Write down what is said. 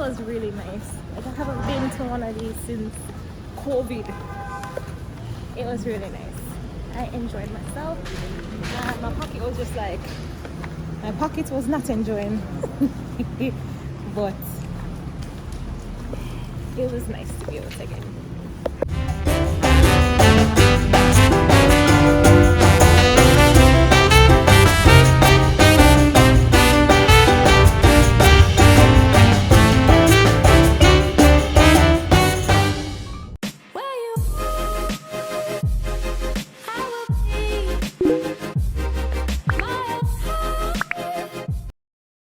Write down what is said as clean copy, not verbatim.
was really nice. Like I haven't been to one of these since COVID. It was really nice. I enjoyed myself. And my pocket was just like, my pocket was not enjoying. But it was nice to be able to get